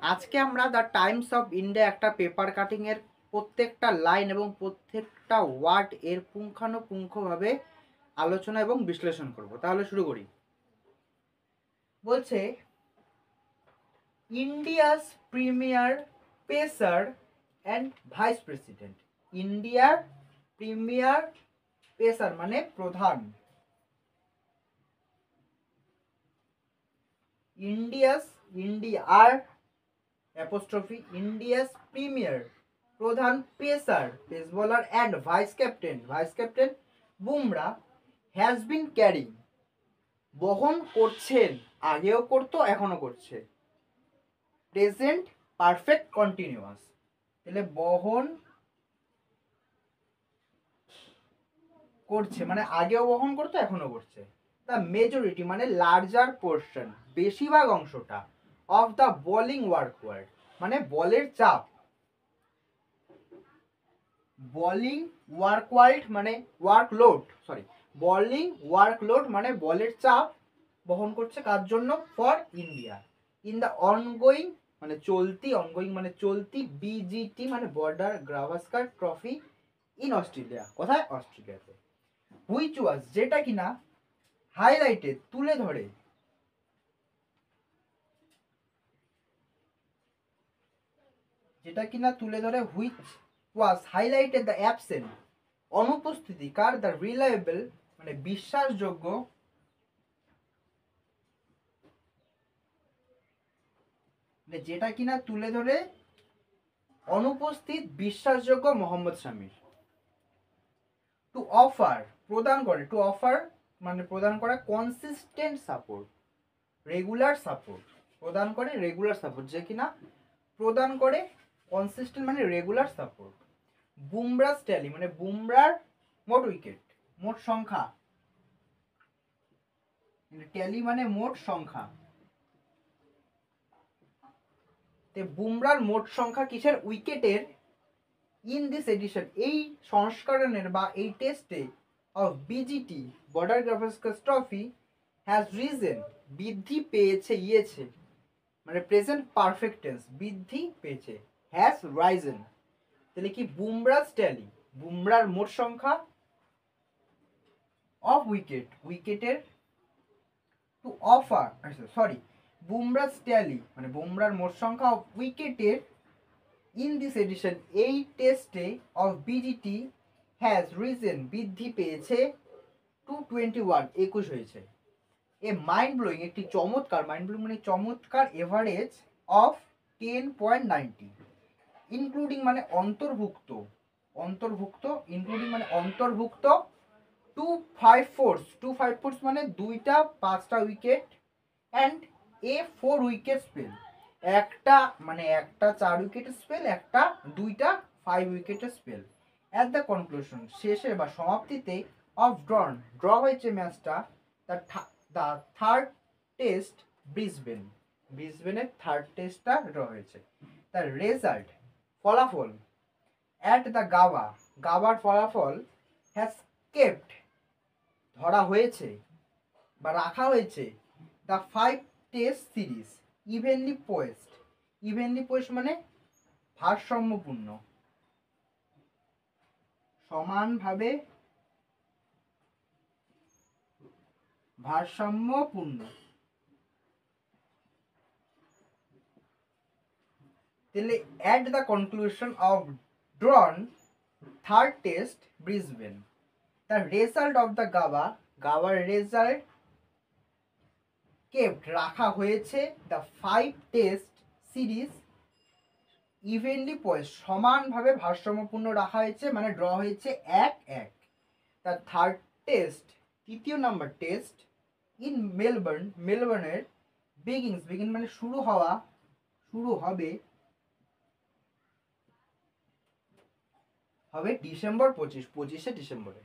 আজকে আমরা the Times of India একটা পেপার কাটিং এর প্রত্যেকটা লাইন এবং প্রত্যেকটা ওয়ার্ড এর পুঙ্খানুপুঙ্খভাবে আলোচনা এবং বিশ্লেষণ করব। তাহলে শুরু করি। বলছে India's premier pacer and vice president. ইন্ডিয়ার প্রিমিয়ার পেসার মানে প্রধান, ইন্ডিয়ার অ্যাপোস্ট্রফি ইন্ডিয়াস প্রিমিয়ার প্রধান pacer pace bowler and vice captain Bumrah has been carrying বহন করছেন, আগেও করতো এখনো করছে, প্রেজেন্ট পারফেক্ট কন্টিনিউয়াস। তাহলে বহন করছে মানে আগেও বহন করতো এখনো করছে। দ্য মেজরিটি মানে লার্জার পোর্শন, বেশিরভাগ অংশটা, অফ দ্য বোলিং ওয়ার্কলোড মানে বলের চাপ, বোলিং ওয়ার্কলোড মানে ওয়ার্কলোড মানে বলের চাপ বহন করছে কার জন্য? For India. In the ongoing মানে চলতি বিজিটি মানে border Gavaskar trophy in Australia. কোথায়? অস্ট্রেলিয়াতে। হুইচ ওয়াজ যেটা কিনা হাইলাইটেড তুলে ধরে, which was highlighted the absent অনুপস্থিতি কার? দ্য রিলায়েবল মানে বিশ্বাসযোগ্য যেটা কিনা তুলে ধরে অনুপস্থিত বিশ্বাসযোগ্য মোহাম্মদ শামির। টু অফার প্রদান করে, টু অফার মানে প্রদান করা, কনসিস্টেন্ট সাপোর্ট রেগুলার সাপোর্ট প্রদান করে, রেগুলার সাপোর্ট যে কিনা প্রদান করে কনসিস্টেন্ট মানে রেগুলার সাপোর্ট। বুমরাস ট্যালি মানে বুমরার মোট উইকেট, মোট সংখ্যা, ট্যালি মানে মোট সংখ্যা। বুমরার মোট সংখ্যা কিসের? উইকেটের। ইন দিস এডিশন এই সংস্করণের বা এই টেস্টে of BGT Border Gavaskar trophy has risen বৃদ্ধি পেয়েছে, ইয়েছে মানে প্রেজেন্ট পারফেক্ট টেন্স, বৃদ্ধি পেয়েছে, হ্যাজ রাইজেন। তাহলে কি বুমরাস ট্যালি বুমরার মোট সংখ্যা অফ উইকেটের টু অফার বুমরাস ট্যালি মানে বুমরার মোট সংখ্যা অফ উইকেটের ইন দিস এডিশন এই টেস্টে অফ বিজিটি হ্যাজ রিজেন বৃদ্ধি পেয়েছে টু 21 21 হয়েছে। এ মাইন্ড ব্লোয়িং একটি চমৎকার, মাইন্ড ব্লোয়িং মানে চমৎকার এভারেজ অফ 10.90 ইনক্লুডিং মানে অন্তর্ভুক্ত ইনক্লুডিং মানে অন্তর্ভুক্ত 254 মানে দুইটা 5টা wicket and a 4 wicket spell, একটা 4 উইকেট স্পেল, একটা 2টা 5 উইকেটের স্পেল। অ্যাট দ্য কনক্লুশন শেষে বা সমাপ্তিতে অফ ড্র হয়েছে ম্যাচটা দ্য থার্ড টেস্ট ব্রিসবেনের থার্ড টেস্টটা ড্র হয়েছে। তার রেজাল্ট ফলাফল অ্যাট দ্য গাবার ফলাফল হ্যাজ কেপ্ট ধরা হয়েছে বা রাখা হয়েছে the 5 test series evenly poised মানে ভারসাম্যপূর্ণ, সমানভাবে ভারসাম্যপূর্ণ। তাহলে at the conclusion of drawn third test Brisbane the result of the Gabba result kept রাখা হয়েছে the 5 test series evenly poised সমানভাবে ভারসাম্যপূর্ণ রাখা হয়েছে মানে ড্র হয়েছে 1-1। তার থার্ড টেস্ট তৃতীয় নাম্বার টেস্ট ইন মেলবোর্নের বিগিন মানে শুরু হবে ডিসেম্বর 25 ডিসেম্বরে।